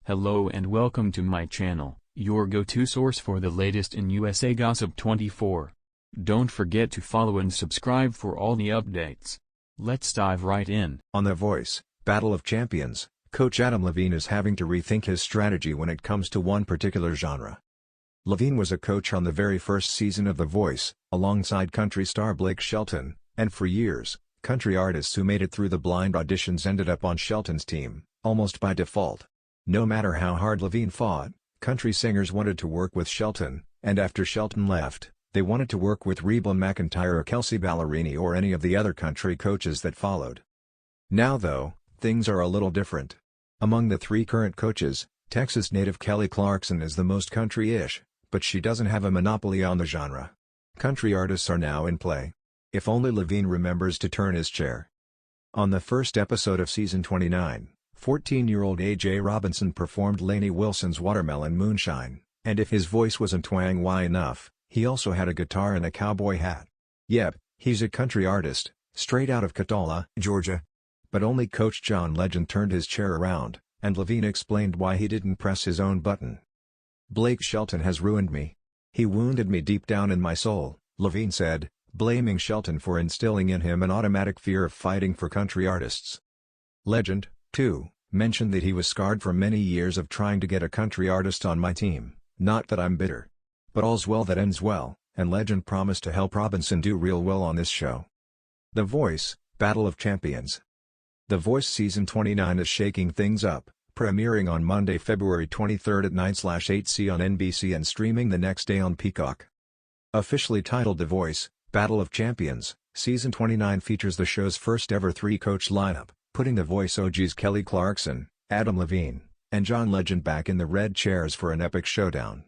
Hello and welcome to my channel, your go-to source for the latest in USA Gossip 24. Don't forget to follow and subscribe for all the updates. Let's dive right in. On The Voice, Battle of Champions, Coach Adam Levine is having to rethink his strategy when it comes to one particular genre. Levine was a coach on the very first season of The Voice, alongside country star Blake Shelton, and for years, country artists who made it through the blind auditions ended up on Shelton's team, almost by default. No matter how hard Levine fought, country singers wanted to work with Shelton, and after Shelton left, they wanted to work with Reba McEntire or Kelsey Ballerini or any of the other country coaches that followed. Now though, things are a little different. Among the three current coaches, Texas native Kelly Clarkson is the most country-ish, but she doesn't have a monopoly on the genre. Country artists are now in play. If only Levine remembers to turn his chair. On the first episode of season 29, 14-year-old A.J. Robinson performed Lainey Wilson's Watermelon Moonshine, and if his voice wasn't twang-why enough, he also had a guitar and a cowboy hat. Yep, he's a country artist, straight out of Catala, Georgia. But only Coach John Legend turned his chair around, and Levine explained why he didn't press his own button. "Blake Shelton has ruined me. He wounded me deep down in my soul," Levine said, blaming Shelton for instilling in him an automatic fear of fighting for country artists. Legend, too, mentioned that he was scarred from many years of trying to get a country artist on my team. "Not that I'm bitter. But all's well that ends well," and Legend promised to help Robinson do real well on this show. The Voice, Battle of Champions. The Voice Season 29 is shaking things up, premiering on Monday, February 23 at 9/8 on NBC and streaming the next day on Peacock. Officially titled The Voice, Battle of Champions, Season 29 features the show's first ever three-coach lineup, putting The Voice OGs Kelly Clarkson, Adam Levine, and John Legend back in the red chairs for an epic showdown.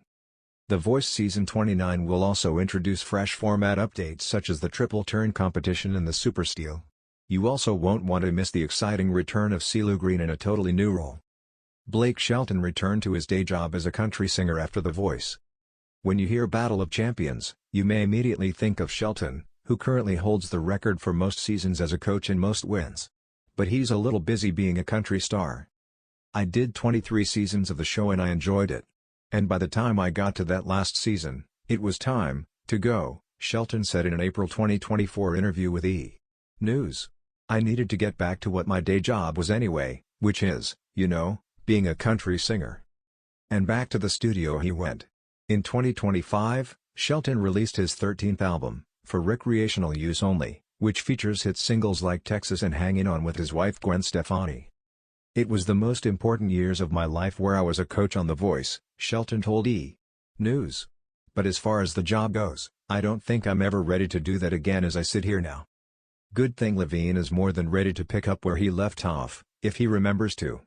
The Voice Season 29 will also introduce fresh format updates such as the triple turn competition and the Super Steal. You also won't want to miss the exciting return of CeeLo Green in a totally new role. Blake Shelton returned to his day job as a country singer after The Voice. When you hear Battle of Champions, you may immediately think of Shelton, who currently holds the record for most seasons as a coach and most wins. But he's a little busy being a country star. "I did 23 seasons of the show and I enjoyed it. And by the time I got to that last season, it was time to go," Shelton said in an April 2024 interview with E! News. "I needed to get back to what my day job was anyway, which is, being a country singer." And back to the studio he went. In 2025, Shelton released his 13th album, for recreational use only, which features hit singles like Texas and Hangin' On with his wife Gwen Stefani. "It was the most important years of my life where I was a coach on The Voice," Shelton told E! News. "But as far as the job goes, I don't think I'm ever ready to do that again as I sit here now." Good thing Levine is more than ready to pick up where he left off, if he remembers to.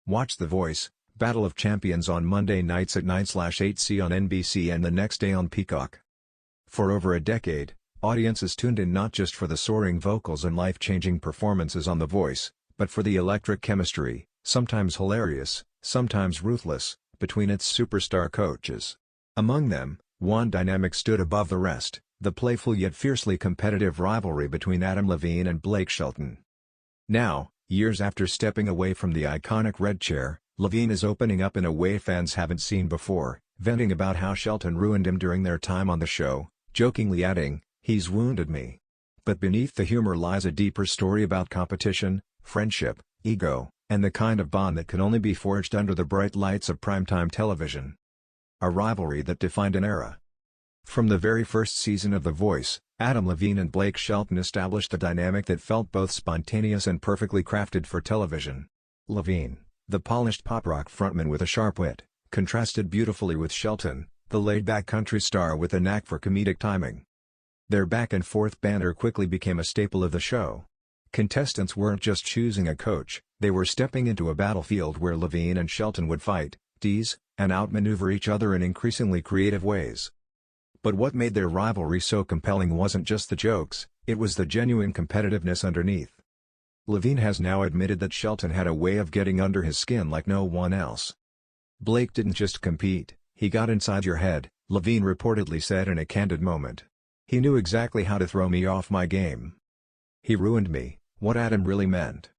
Watch The Voice, Battle of Champions on Monday nights at 9/8 on NBC and the next day on Peacock. For over a decade, audiences tuned in not just for the soaring vocals and life-changing performances on The Voice, but for the electric chemistry, sometimes hilarious, sometimes ruthless, between its superstar coaches. Among them, one dynamic stood above the rest, the playful yet fiercely competitive rivalry between Adam Levine and Blake Shelton. Now, years after stepping away from the iconic red chair, Levine is opening up in a way fans haven't seen before, venting about how Shelton ruined him during their time on the show, jokingly adding, "He's wounded me." But beneath the humor lies a deeper story about competition, friendship, ego, and the kind of bond that can only be forged under the bright lights of primetime television. A rivalry that defined an era. From the very first season of The Voice, Adam Levine and Blake Shelton established a dynamic that felt both spontaneous and perfectly crafted for television. Levine, the polished pop-rock frontman with a sharp wit, contrasted beautifully with Shelton, the laid-back country star with a knack for comedic timing. Their back-and-forth banter quickly became a staple of the show. Contestants weren't just choosing a coach, they were stepping into a battlefield where Levine and Shelton would fight, tease, and outmaneuver each other in increasingly creative ways. But what made their rivalry so compelling wasn't just the jokes, it was the genuine competitiveness underneath. Levine has now admitted that Shelton had a way of getting under his skin like no one else. "Blake didn't just compete, he got inside your head," Levine reportedly said in a candid moment. "He knew exactly how to throw me off my game. He ruined me, what Adam really meant."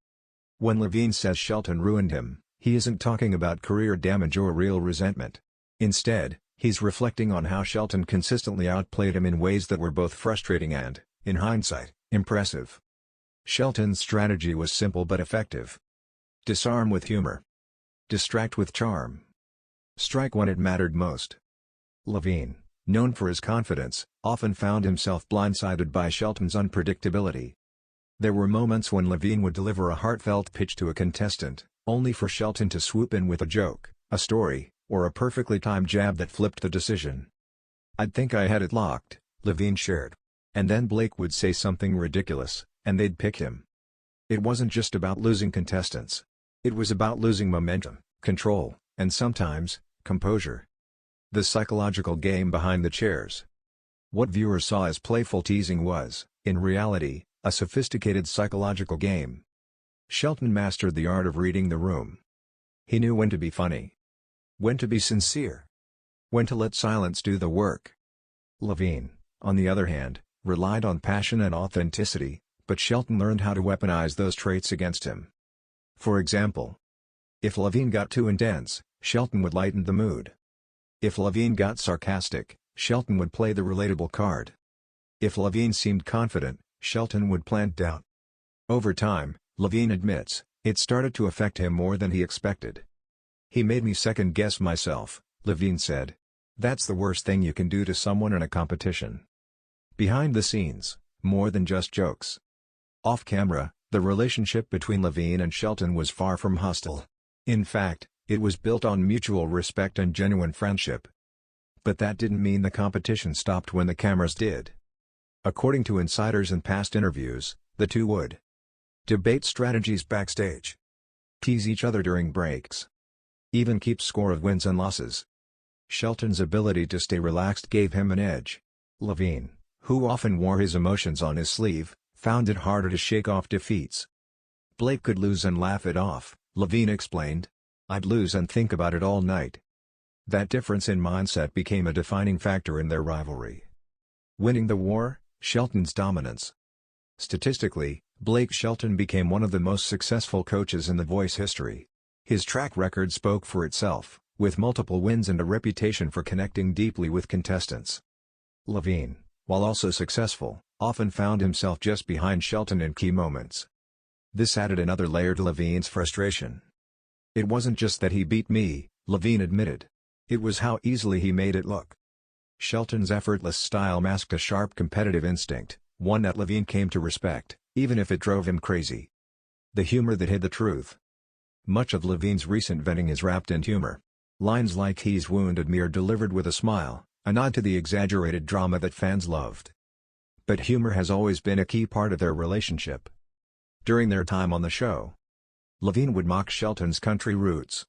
When Levine says Shelton ruined him, He isn't talking about career damage or real resentment. Instead, he's reflecting on how Shelton consistently outplayed him in ways that were both frustrating and, in hindsight, impressive. Shelton's strategy was simple but effective. Disarm with humor. Distract with charm. Strike when it mattered most. Levine, known for his confidence, often found himself blindsided by Shelton's unpredictability. There were moments when Levine would deliver a heartfelt pitch to a contestant, only for Shelton to swoop in with a joke, a story, or a perfectly timed jab that flipped the decision. "I'd think I had it locked," Levine shared. And then Blake would say something ridiculous, and they'd pick him. It wasn't just about losing contestants. It was about losing momentum, control, and sometimes, composure. The psychological game behind the chairs. What viewers saw as playful teasing was, in reality, a sophisticated psychological game. Shelton mastered the art of reading the room. He knew when to be funny, when to be sincere, when to let silence do the work. Levine, on the other hand, relied on passion and authenticity, but Shelton learned how to weaponize those traits against him. For example, if Levine got too intense, Shelton would lighten the mood. If Levine got sarcastic, Shelton would play the relatable card. If Levine seemed confident, Shelton would plant doubt. Over time, Levine admits, it started to affect him more than he expected. "He made me second-guess myself," Levine said. "That's the worst thing you can do to someone in a competition." Behind the scenes, more than just jokes. Off-camera, the relationship between Levine and Shelton was far from hostile. In fact, it was built on mutual respect and genuine friendship. But that didn't mean the competition stopped when the cameras did. According to insiders and past interviews, the two would debate strategies backstage, tease each other during breaks, even keep score of wins and losses. Shelton's ability to stay relaxed gave him an edge. Levine, who often wore his emotions on his sleeve, found it harder to shake off defeats. "Blake could lose and laugh it off," Levine explained. "I'd lose and think about it all night." That difference in mindset became a defining factor in their rivalry. Winning the war, Shelton's dominance. Statistically, Blake Shelton became one of the most successful coaches in The Voice history. His track record spoke for itself, with multiple wins and a reputation for connecting deeply with contestants. Levine, while also successful, often found himself just behind Shelton in key moments. This added another layer to Levine's frustration. "It wasn't just that he beat me," Levine admitted. "It was how easily he made it look." Shelton's effortless style masked a sharp competitive instinct, one that Levine came to respect, even if it drove him crazy. The humor that hid the truth. Much of Levine's recent venting is wrapped in humor. Lines like "he's wounded me" are delivered with a smile, a nod to the exaggerated drama that fans loved. But humor has always been a key part of their relationship. During their time on the show, Levine would mock Shelton's country roots.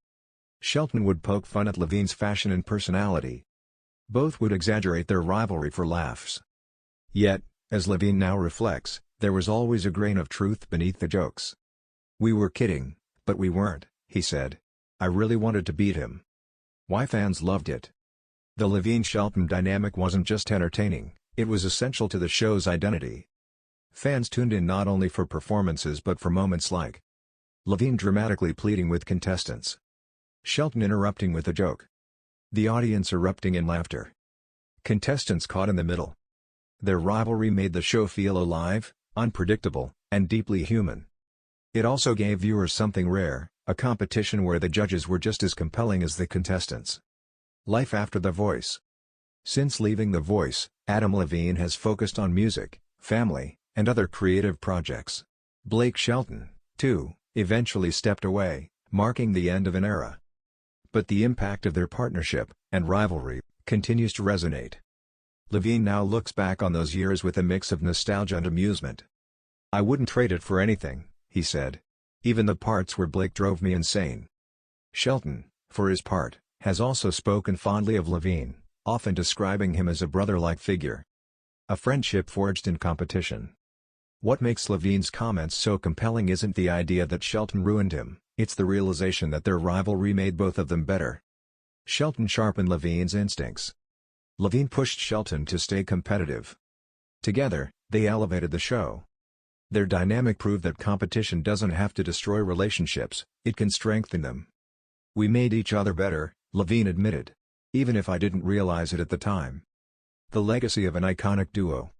Shelton would poke fun at Levine's fashion and personality. Both would exaggerate their rivalry for laughs. Yet, as Levine now reflects, there was always a grain of truth beneath the jokes. "We were kidding, but we weren't," he said. "I really wanted to beat him." Why fans loved it. The Levine-Shelton dynamic wasn't just entertaining, it was essential to the show's identity. Fans tuned in not only for performances but for moments like Levine dramatically pleading with contestants, Shelton interrupting with a joke, the audience erupting in laughter, contestants caught in the middle. Their rivalry made the show feel alive, unpredictable, and deeply human. It also gave viewers something rare, a competition where the judges were just as compelling as the contestants. Life after The Voice. Since leaving The Voice, Adam Levine has focused on music, family, and other creative projects. Blake Shelton, too, eventually stepped away, marking the end of an era. But the impact of their partnership, and rivalry, continues to resonate. Levine now looks back on those years with a mix of nostalgia and amusement. "I wouldn't trade it for anything," he said. "Even the parts where Blake drove me insane." Shelton, for his part, has also spoken fondly of Levine, often describing him as a brother-like figure. A friendship forged in competition. What makes Levine's comments so compelling isn't the idea that Shelton ruined him, it's the realization that their rivalry made both of them better. Shelton sharpened Levine's instincts. Levine pushed Shelton to stay competitive. Together, they elevated the show. Their dynamic proved that competition doesn't have to destroy relationships, it can strengthen them. "We made each other better," Levine admitted. "Even if I didn't realize it at the time." The legacy of an iconic duo.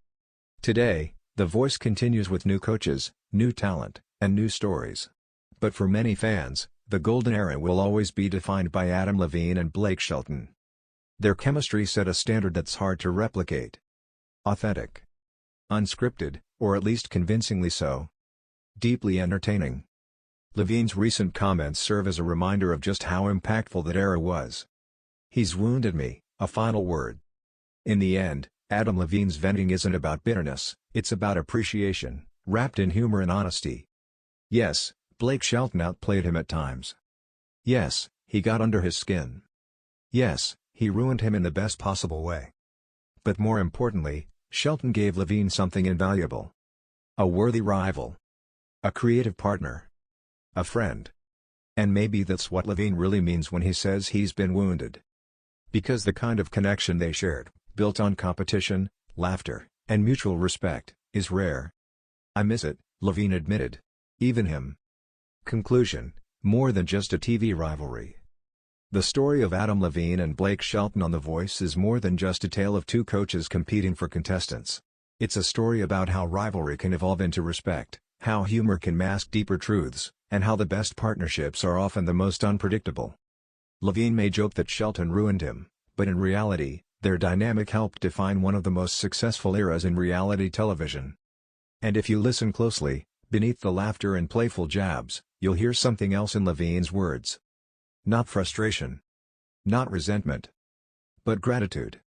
Today, The Voice continues with new coaches, new talent, and new stories. But for many fans, the golden era will always be defined by Adam Levine and Blake Shelton. Their chemistry set a standard that's hard to replicate. Authentic. Unscripted, or at least convincingly so. Deeply entertaining. Levine's recent comments serve as a reminder of just how impactful that era was. "He's wounded me," a final word. In the end, Adam Levine's venting isn't about bitterness, it's about appreciation, wrapped in humor and honesty. Yes, Blake Shelton outplayed him at times. Yes, he got under his skin. Yes, he ruined him in the best possible way. But more importantly, Shelton gave Levine something invaluable. A worthy rival. A creative partner. A friend. And maybe that's what Levine really means when he says he's been wounded. Because the kind of connection they shared, built on competition, laughter, and mutual respect, is rare. "I miss it," Levine admitted. Even him. Conclusion: more than just a TV rivalry. The story of Adam Levine and Blake Shelton on The Voice is more than just a tale of two coaches competing for contestants. It's a story about how rivalry can evolve into respect, how humor can mask deeper truths, and how the best partnerships are often the most unpredictable. Levine may joke that Shelton ruined him, but in reality, their dynamic helped define one of the most successful eras in reality television. And if you listen closely, beneath the laughter and playful jabs, you'll hear something else in Levine's words. Not frustration. Not resentment. But gratitude.